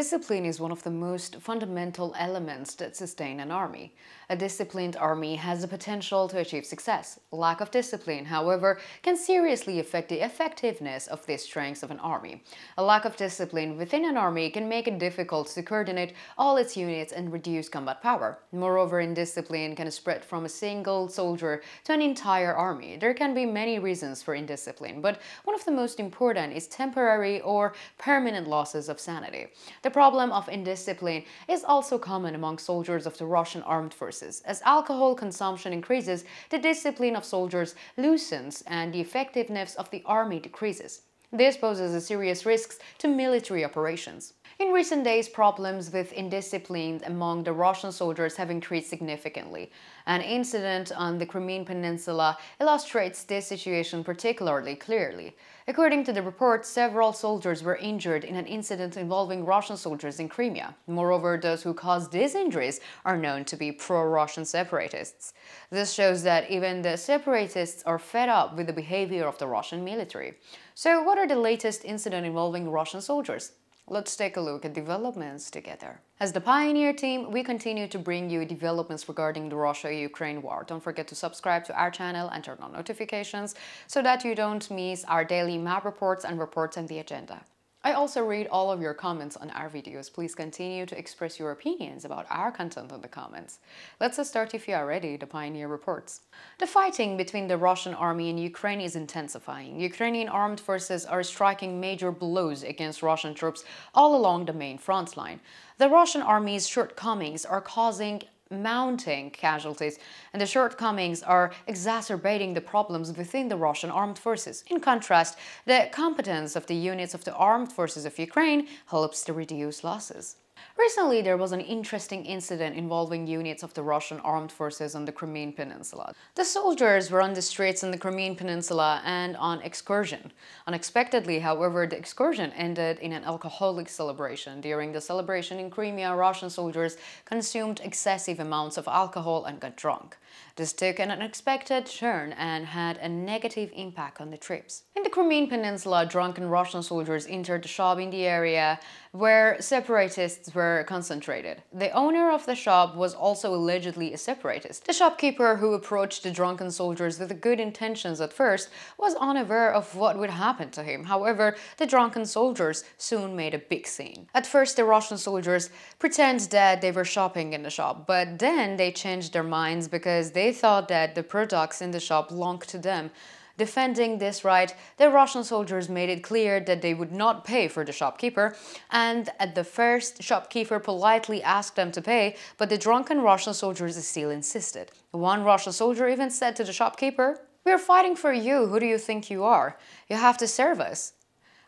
Discipline is one of the most fundamental elements that sustain an army. A disciplined army has the potential to achieve success. Lack of discipline, however, can seriously affect the effectiveness of the strengths of an army. A lack of discipline within an army can make it difficult to coordinate all its units and reduce combat power. Moreover, indiscipline can spread from a single soldier to an entire army. There can be many reasons for indiscipline, but one of the most important is temporary or permanent losses of sanity. The problem of indiscipline is also common among soldiers of the Russian armed forces. As alcohol consumption increases, the discipline of soldiers loosens and the effectiveness of the army decreases. This poses serious risks to military operations. In recent days, problems with indiscipline among the Russian soldiers have increased significantly. An incident on the Crimean Peninsula illustrates this situation particularly clearly. According to the report, several soldiers were injured in an incident involving Russian soldiers in Crimea. Moreover, those who caused these injuries are known to be pro-Russian separatists. This shows that even the separatists are fed up with the behavior of the Russian military. So, what are the latest incidents involving Russian soldiers? Let's take a look at developments together. As the Pioneer team, we continue to bring you developments regarding the Russia-Ukraine war. Don't forget to subscribe to our channel and turn on notifications so that you don't miss our daily map reports and reports on the agenda. I also read all of your comments on our videos. Please continue to express your opinions about our content in the comments. Let's start if you are ready, the Pioneer reports. The fighting between the Russian army and Ukraine is intensifying. Ukrainian armed forces are striking major blows against Russian troops all along the main front line. The Russian army's shortcomings are causing mounting casualties, and the shortcomings are exacerbating the problems within the Russian armed forces. In contrast, the competence of the units of the armed forces of Ukraine helps to reduce losses. Recently, there was an interesting incident involving units of the Russian armed forces on the Crimean Peninsula. The soldiers were on the streets in the Crimean Peninsula and on excursion. Unexpectedly, however, the excursion ended in an alcoholic celebration. During the celebration in Crimea, Russian soldiers consumed excessive amounts of alcohol and got drunk. This took an unexpected turn and had a negative impact on the troops. In the Crimean Peninsula, drunken Russian soldiers entered the shop in the area where separatists were concentrated. The owner of the shop was also allegedly a separatist. The shopkeeper, who approached the drunken soldiers with good intentions at first, was unaware of what would happen to him. However, the drunken soldiers soon made a big scene. At first, the Russian soldiers pretended that they were shopping in the shop, but then they changed their minds because they thought that the products in the shop belonged to them. Defending this right, the Russian soldiers made it clear that they would not pay for the shopkeeper, and at the first, shopkeeper politely asked them to pay, but the drunken Russian soldiers still insisted. One Russian soldier even said to the shopkeeper, "We are fighting for you, who do you think you are? You have to serve us.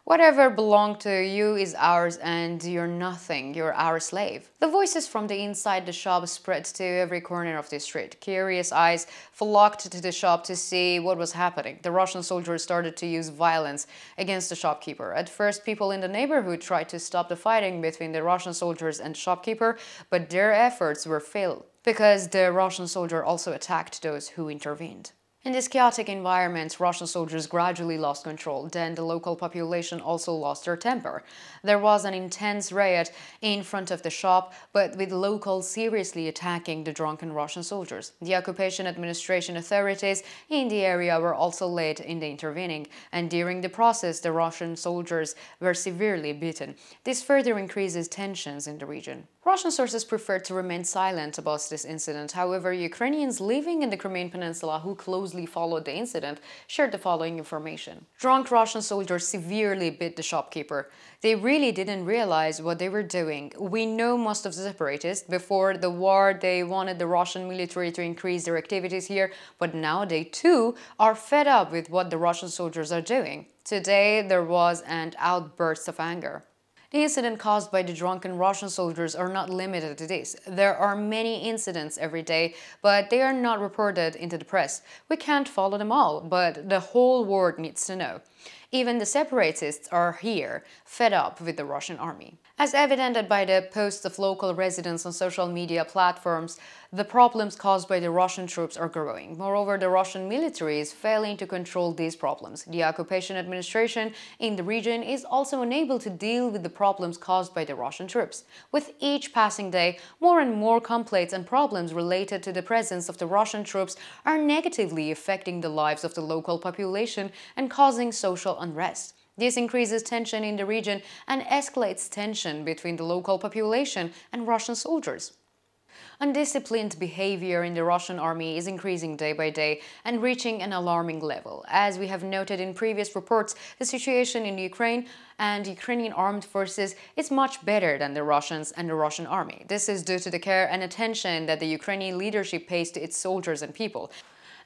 Whatever belonged to you is ours and you're nothing, you're our slave." The voices from the inside the shop spread to every corner of the street. Curious eyes flocked to the shop to see what was happening. The Russian soldiers started to use violence against the shopkeeper. At first, people in the neighborhood tried to stop the fighting between the Russian soldiers and the shopkeeper, but their efforts were failed because the Russian soldier also attacked those who intervened. In this chaotic environment, Russian soldiers gradually lost control. Then the local population also lost their temper. There was an intense riot in front of the shop, but with locals seriously attacking the drunken Russian soldiers. The occupation administration authorities in the area were also late in the intervening, and during the process, the Russian soldiers were severely beaten. This further increases tensions in the region. Russian sources prefer to remain silent about this incident. However, Ukrainians living in the Crimean Peninsula who closely followed the incident shared the following information. Drunk Russian soldiers severely beat the shopkeeper. They really didn't realize what they were doing. We know most of the separatists. Before the war, they wanted the Russian military to increase their activities here, but now they too are fed up with what the Russian soldiers are doing. Today, there was an outburst of anger. The incident caused by the drunken Russian soldiers are not limited to this. There are many incidents every day, but they are not reported into the press. We can't follow them all, but the whole world needs to know. Even the separatists are here, fed up with the Russian army. As evidenced by the posts of local residents on social media platforms, the problems caused by the Russian troops are growing. Moreover, the Russian military is failing to control these problems. The occupation administration in the region is also unable to deal with the problems caused by the Russian troops. With each passing day, more and more complaints and problems related to the presence of the Russian troops are negatively affecting the lives of the local population and causing social unrest. This increases tension in the region and escalates tension between the local population and Russian soldiers. Undisciplined behavior in the Russian army is increasing day by day and reaching an alarming level. As we have noted in previous reports, the situation in Ukraine and Ukrainian armed forces is much better than the Russians and the Russian army. This is due to the care and attention that the Ukrainian leadership pays to its soldiers and people.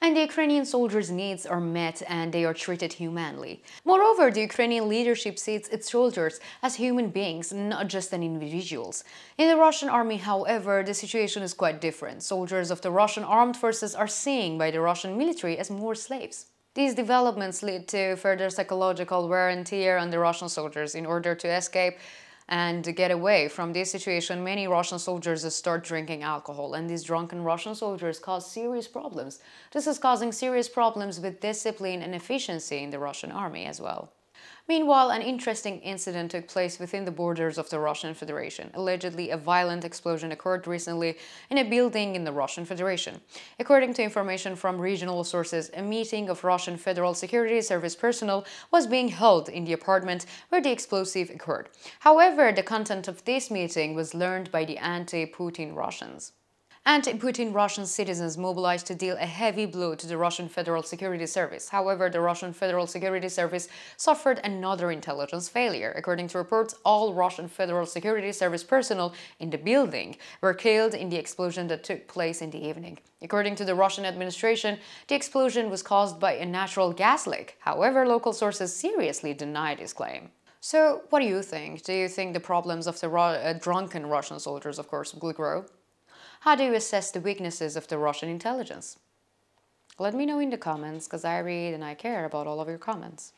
And the Ukrainian soldiers' needs are met and they are treated humanely. Moreover, the Ukrainian leadership sees its soldiers as human beings, not just as individuals. In the Russian army, however, the situation is quite different. Soldiers of the Russian armed forces are seen by the Russian military as more slaves. These developments lead to further psychological wear and tear on the Russian soldiers. In order to escape and get away from this situation, many Russian soldiers start drinking alcohol, and these drunken Russian soldiers cause serious problems. This is causing serious problems with discipline and efficiency in the Russian army as well. Meanwhile, an interesting incident took place within the borders of the Russian Federation. Allegedly, a violent explosion occurred recently in a building in the Russian Federation. According to information from regional sources, a meeting of Russian Federal Security Service personnel was being held in the apartment where the explosive occurred. However, the content of this meeting was learned by the anti-Putin Russians. Anti-Putin Russian citizens mobilized to deal a heavy blow to the Russian Federal Security Service. However, the Russian Federal Security Service suffered another intelligence failure. According to reports, all Russian Federal Security Service personnel in the building were killed in the explosion that took place in the evening. According to the Russian administration, the explosion was caused by a natural gas leak. However, local sources seriously deny this claim. So, what do you think? Do you think the problems of the drunken Russian soldiers, of course, will grow? How do you assess the weaknesses of the Russian intelligence? Let me know in the comments, because I read and I care about all of your comments.